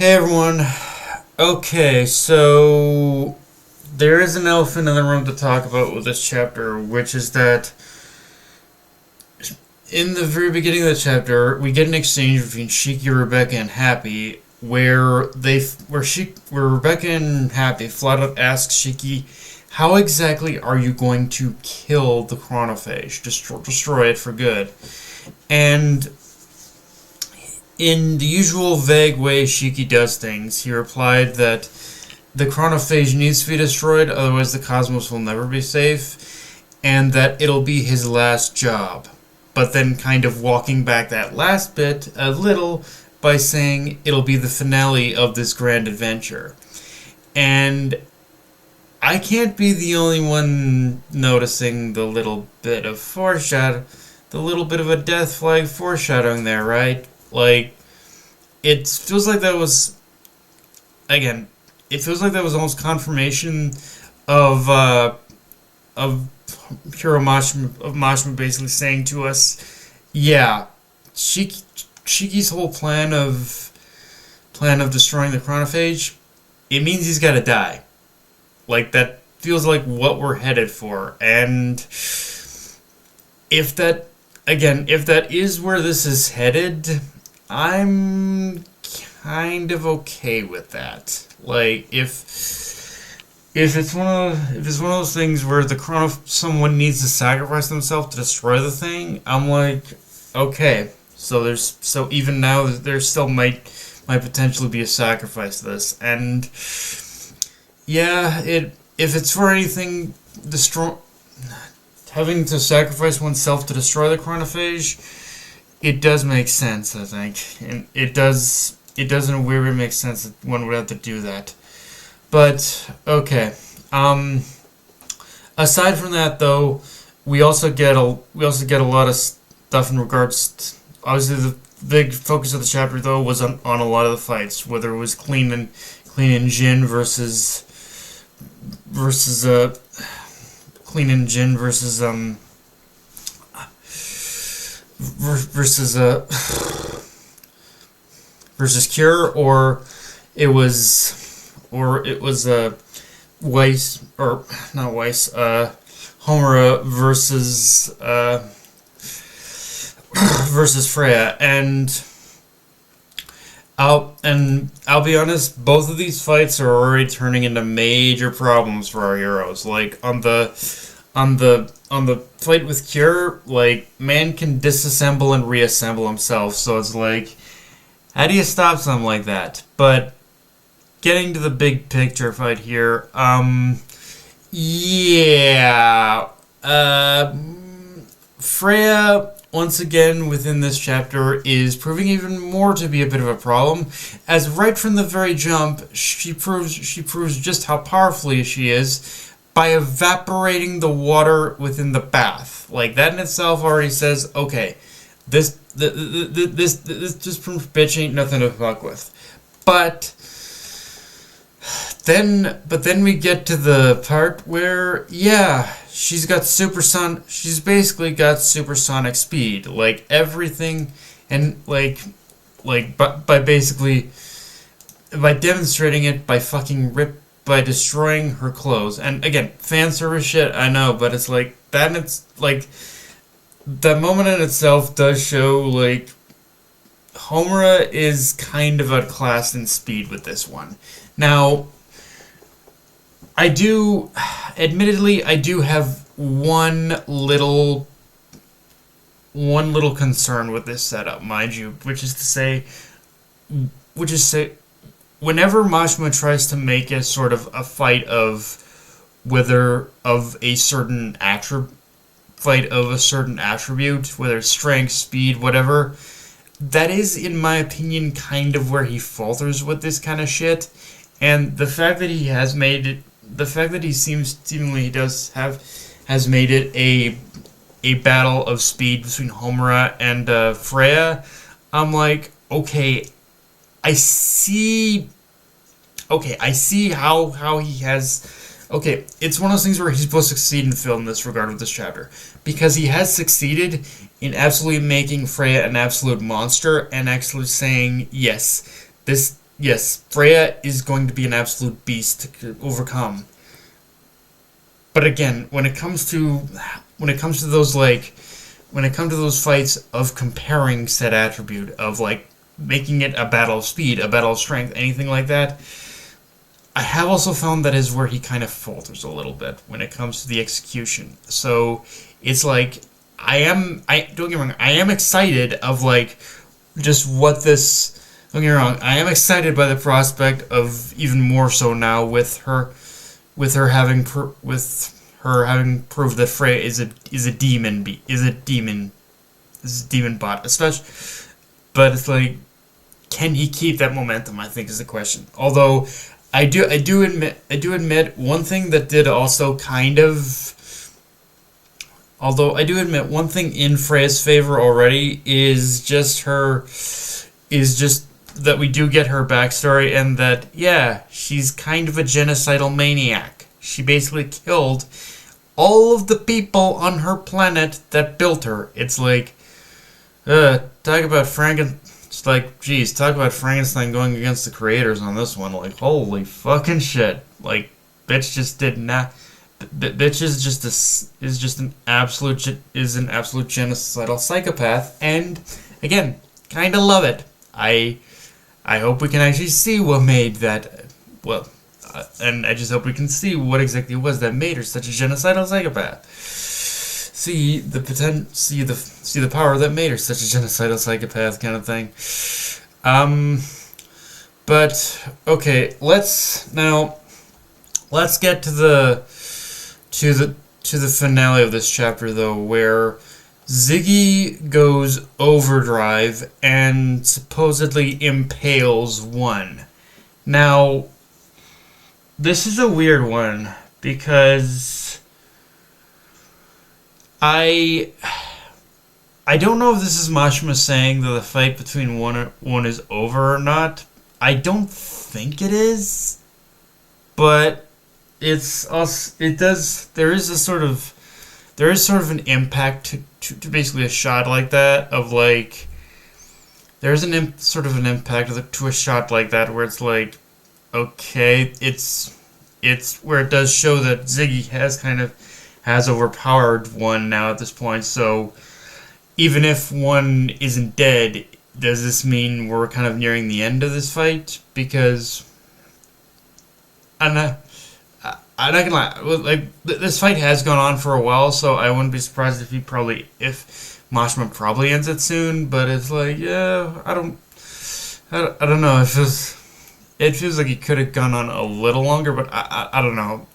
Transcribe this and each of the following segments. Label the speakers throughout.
Speaker 1: Hey everyone. Okay, so there is an elephant in the room to talk about with this chapter, which is that in the very beginning of the chapter, we get an exchange between Shiki, Rebecca, and Happy, where Rebecca and Happy flat out ask Shiki, "How exactly are you going to kill the Chronophage, destroy it for good?" And in the usual vague way Shiki does things, he replied that the Chronophage needs to be destroyed, otherwise the cosmos will never be safe, and that it'll be his last job. But then kind of walking back that last bit a little by saying it'll be the finale of this grand adventure. And I can't be the only one noticing the little bit of the little bit of a death flag foreshadowing there, right? Like, it feels like that was, again, it feels like that was almost confirmation of Hiro Mashima basically saying to us, yeah, Shiki's whole plan of destroying the Chronophage, it means he's got to die. Like, that feels like what we're headed for, and if that is where this is headed, I'm kind of okay with that. Like, if it's one of those things where someone needs to sacrifice themselves to destroy the thing, I'm like, okay. So even now there still might potentially be a sacrifice to this, and yeah, if it's for anything, having to sacrifice oneself to destroy the Chronophage, it does make sense, I think. And it does in a weird way make sense that one would have to do that. But, okay. Aside from that, though, we also get a lot of stuff in regards to, obviously the big focus of the chapter, though, was on a lot of the fights, whether it was Clean and Jin versus Clean and Jin versus Cure, or it was Weiss, or not Weiss, Homura versus Freyja, and I'll be honest, both of these fights are already turning into major problems for our heroes. Like on the fight with Cure, like, man can disassemble and reassemble himself, so it's like, how do you stop something like that? But getting to the big picture fight here, yeah, Freyja, once again within this chapter, is proving even more to be a bit of a problem, as right from the very jump, she proves just how powerful she is by evaporating the water within the bath. Like, that in itself already says, okay, this bitch ain't nothing to fuck with. But then we get to the part where, yeah, she's basically got supersonic speed. Like, everything, and by demonstrating it by destroying her clothes. And again, fan service shit, I know, but it's like that, and it's like that moment in itself does show, like, Homura is kind of outclassed in speed with this one. Now, I do have one little concern with this setup, mind you, which is to say, whenever Mashima tries to make a sort of a fight of a certain attribute, whether it's strength, speed, whatever, that is, in my opinion, kind of where he falters with this kind of shit. And the fact that he has made it, has made it a battle of speed between Homura and Freyja, I'm like, okay, I see how he has. Okay, it's one of those things where he's supposed to succeed in the film in this regard with this chapter, because he has succeeded in absolutely making Freyja an absolute monster and actually saying, yes, this yes, Freyja is going to be an absolute beast to overcome. But again, when it comes to those fights of comparing said attribute of like making it a battle of speed, a battle of strength, anything like that, I have also found that is where he kind of falters a little bit when it comes to the execution. So it's like I don't get me wrong, I am excited of like just what this. Don't get me wrong, I am excited by the prospect of even more so now with her having proved that Freyja is a demon bot, especially. But it's like, can he keep that momentum? I think is the question. Although I do admit one thing that did also kind of. Although I do admit one thing in Freyja's favor already is just that we do get her backstory, and that yeah, she's kind of a genocidal maniac. She basically killed all of the people on her planet that built her. It's like, talk about It's like, geez, talk about Frankenstein going against the creators on this one. Like, holy fucking shit! Like, bitch just did not. Bitch is an absolute genocidal psychopath, and again, kind of love it. I hope we can actually see what made that. Well, and I just hope we can see what exactly it was that made her such a genocidal psychopath. See the power that made her such a genocidal psychopath, kind of thing. But okay, let's get to the finale of this chapter though, where Ziggy goes overdrive and supposedly impales one. Now, this is a weird one because I don't know if this is Mashima saying that the fight between one is over or not. I don't think it is, but there is sort of an impact to basically a shot like that of like there's sort of an impact to a shot like that where it's like, okay, it's where it does show that Ziggy has overpowered one now at this point. So even if one isn't dead, does this mean we're kind of nearing the end of this fight? Because I'm not gonna lie, like this fight has gone on for a while, so I wouldn't be surprised if Mashima probably ends it soon. But it's like, yeah, I don't know. It feels like he could have gone on a little longer, but I don't know.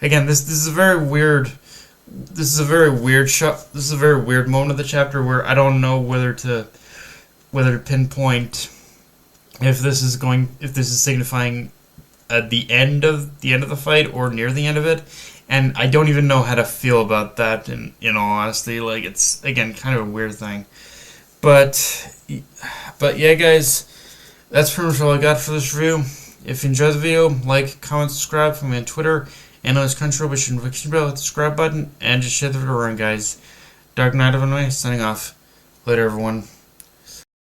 Speaker 1: Again, this is a very weird. This is a very weird shot. This is a very weird moment of the chapter where I don't know whether to pinpoint if this is signifying the end of the fight or near the end of it, and I don't even know how to feel about that. In all honesty, like it's again kind of a weird thing, but yeah, guys, that's pretty much all I got for this review. If you enjoyed the video, like, comment, subscribe. Follow me on Twitter and on this Crunchyroll. Be sure to click the subscribe button and just share the video around, guys. Dark Knight of Anime signing off. Later, everyone.